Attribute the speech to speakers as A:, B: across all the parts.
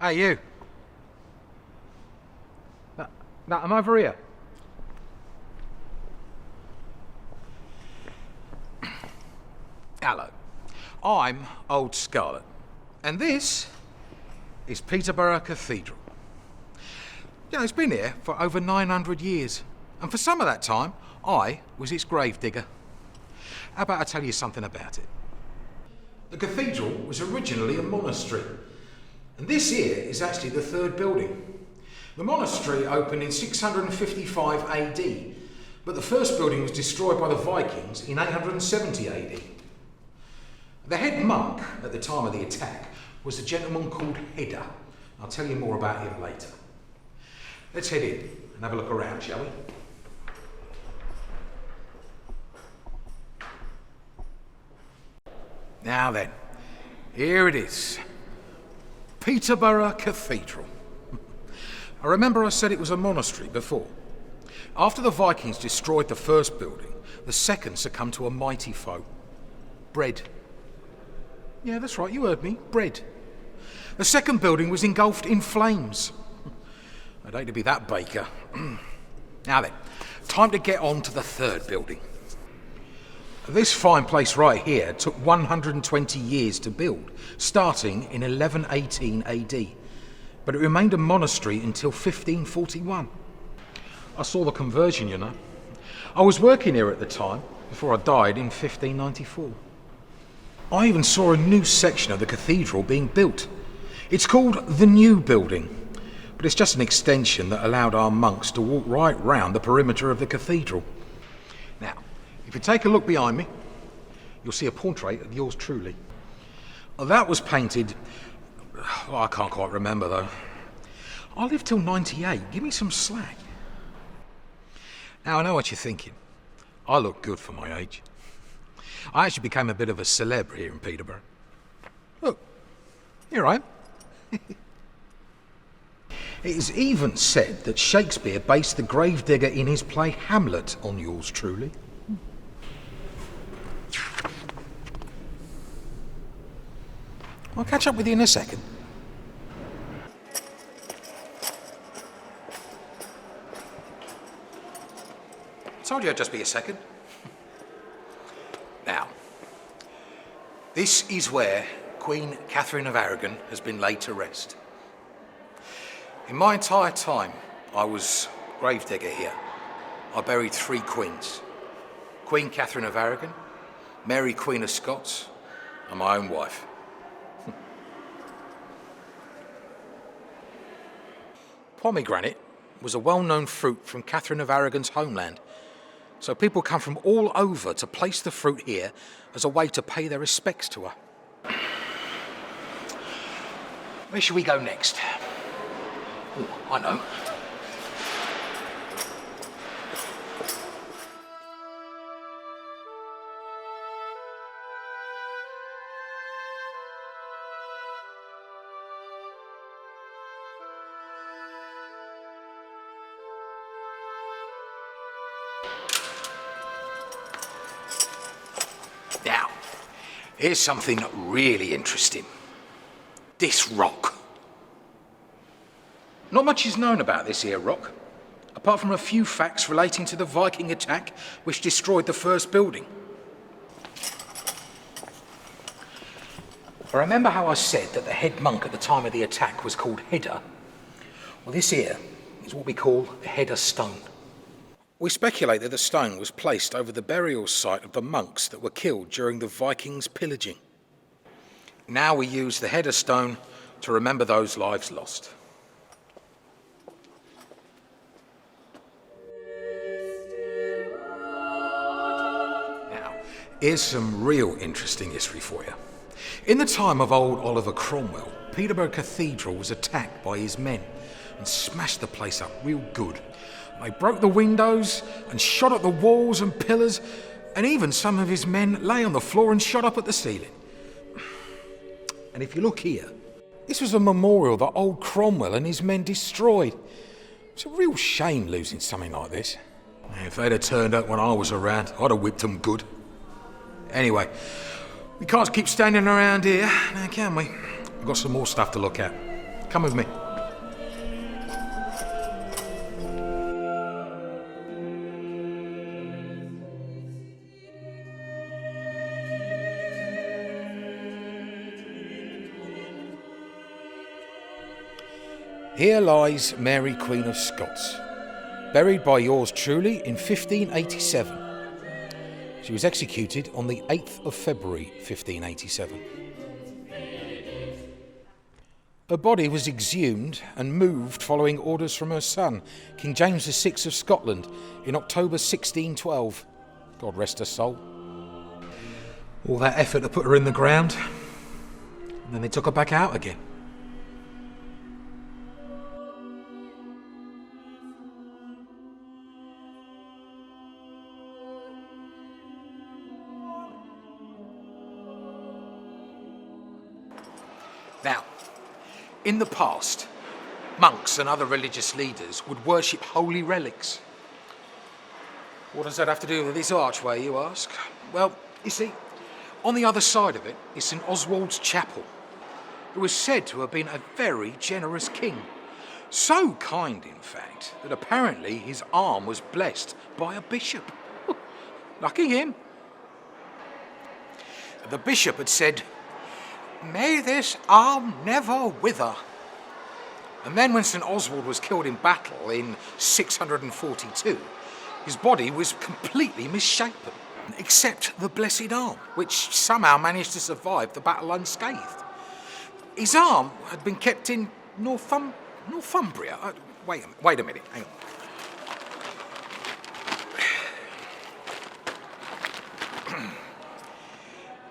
A: Hey, you. No, I'm over here. Hello. I'm old Scarlett. And this is Peterborough Cathedral. You know, it's been here for over 900 years. And for some of that time, I was its gravedigger. How about I tell you something about it? The cathedral was originally a monastery. And this here is actually the third building. The monastery opened in 655 AD, but the first building was destroyed by the Vikings in 870 AD. The head monk at the time of the attack was a gentleman called Hedda. I'll tell you more about him later. Let's head in and have a look around, shall we? Now then, here it is. Peterborough Cathedral. I remember I said it was a monastery before. After the Vikings destroyed the first building, the second succumbed to a mighty foe. Bread. Yeah, that's right, you heard me. Bread. The second building was engulfed in flames. I'd hate to be that baker. Now then, time to get on to the third building. This fine place right here took 120 years to build, starting in 1118 AD. But it remained a monastery until 1541. I saw the conversion, you know. I was working here at the time, before I died in 1594. I even saw a new section of the cathedral being built. It's called the New Building, but it's just an extension that allowed our monks to walk right round the perimeter of the cathedral. Now, if you take a look behind me, you'll see a portrait of yours truly. That was painted, I can't quite remember though. I lived till 98, give me some slack. Now I know what you're thinking. I look good for my age. I actually became a bit of a celeb here in Peterborough. Look, here I am. It is even said that Shakespeare based the gravedigger in his play Hamlet on yours truly. I'll catch up with you in a second. Told you I'd just be a second. Now, this is where Queen Catherine of Aragon has been laid to rest. In my entire time, I was gravedigger here. I buried 3 queens. Queen Catherine of Aragon, Mary Queen of Scots, and my own wife. Pomegranate was a well-known fruit from Catherine of Aragon's homeland, so people come from all over to place the fruit here as a way to pay their respects to her. Where should we go next? Oh, I know. Now, here's something really interesting. This rock. Not much is known about this here rock, apart from a few facts relating to the Viking attack which destroyed the first building. I remember how I said that the head monk at the time of the attack was called Hedda. Well, this here is what we call the Hedda stone. We speculate that the stone was placed over the burial site of the monks that were killed during the Vikings' pillaging. Now we use the Hedda stone to remember those lives lost. Now, here's some real interesting history for you. In the time of old Oliver Cromwell, Peterborough Cathedral was attacked by his men and smashed the place up real good. They broke the windows and shot at the walls and pillars, and even some of his men lay on the floor and shot up at the ceiling. And if you look here, this was a memorial that old Cromwell and his men destroyed. It's a real shame losing something like this. If they'd have turned up when I was around, I'd have whipped them good. Anyway, we can't keep standing around here, now can we? We've got some more stuff to look at. Come with me. Here lies Mary, Queen of Scots, buried by yours truly in 1587. She was executed on the 8th of February 1587. Her body was exhumed and moved following orders from her son, King James VI of Scotland, in October 1612. God rest her soul. All that effort to put her in the ground, and then they took her back out again. Now, in the past, monks and other religious leaders would worship holy relics. What does that have to do with this archway, you ask? Well, you see, on the other side of it is St. Oswalds Chapel, who was said to have been a very generous king. So kind, in fact, that apparently his arm was blessed by a bishop. Lucky him. The bishop had said, "May this arm never wither." And then when St. Oswald was killed in battle in 642, his body was completely misshapen, except the blessed arm, which somehow managed to survive the battle unscathed. His arm had been kept in Northumbria. Wait a minute, hang on.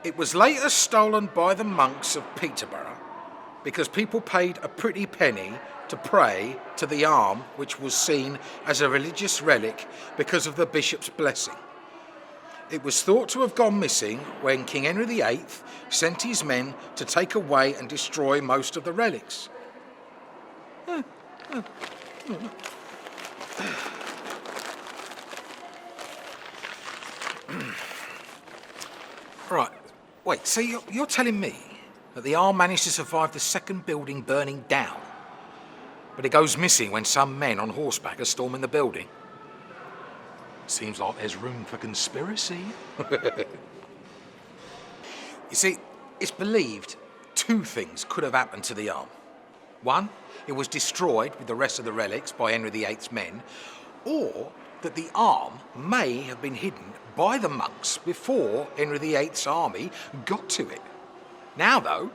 A: It was later stolen by the monks of Peterborough because people paid a pretty penny to pray to the arm, which was seen as a religious relic because of the bishop's blessing. It was thought to have gone missing when King Henry VIII sent his men to take away and destroy most of the relics. Right. Wait, so you're telling me that the arm managed to survive the second building burning down, but it goes missing when some men on horseback are storming the building? Seems like there's room for conspiracy. You see, it's believed two things could have happened to the arm. One, it was destroyed with the rest of the relics by Henry VIII's men, or that the arm may have been hidden by the monks before Henry VIII's army got to it. Now, though,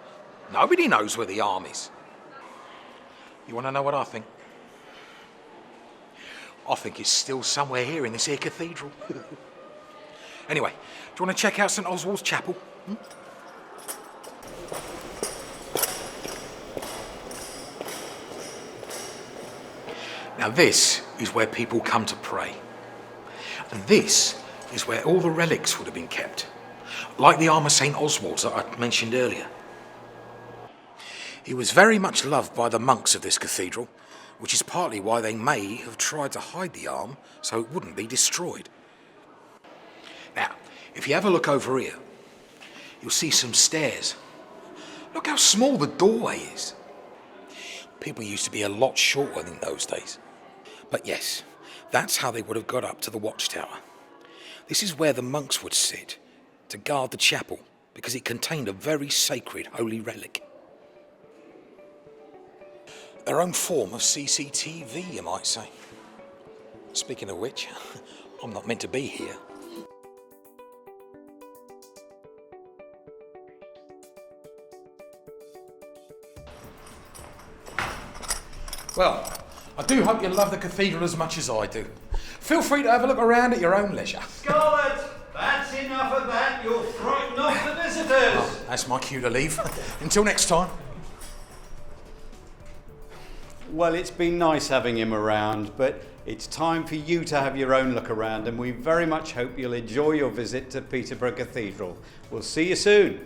A: nobody knows where the arm is. You want to know what I think? I think it's still somewhere here in this here cathedral. Anyway, do you want to check out St. Oswald's Chapel? Now this is where people come to pray. And this is where all the relics would have been kept, like the arm of St. Oswald's that I mentioned earlier. He was very much loved by the monks of this cathedral, which is partly why they may have tried to hide the arm so it wouldn't be destroyed. Now, if you have a look over here, you'll see some stairs. Look how small the doorway is. People used to be a lot shorter in those days. But yes, that's how they would have got up to the watchtower. This is where the monks would sit to guard the chapel, because it contained a very sacred holy relic. Their own form of CCTV, you might say. Speaking of which, I'm not meant to be here. Well, I do hope you love the cathedral as much as I do. Feel free to have a look around at your own leisure.
B: Scarlett, that's enough of that. You'll frighten off the visitors.
A: Oh, that's my cue to leave. Until next time.
B: Well, it's been nice having him around, but it's time for you to have your own look around, and we very much hope you'll enjoy your visit to Peterborough Cathedral. We'll see you soon.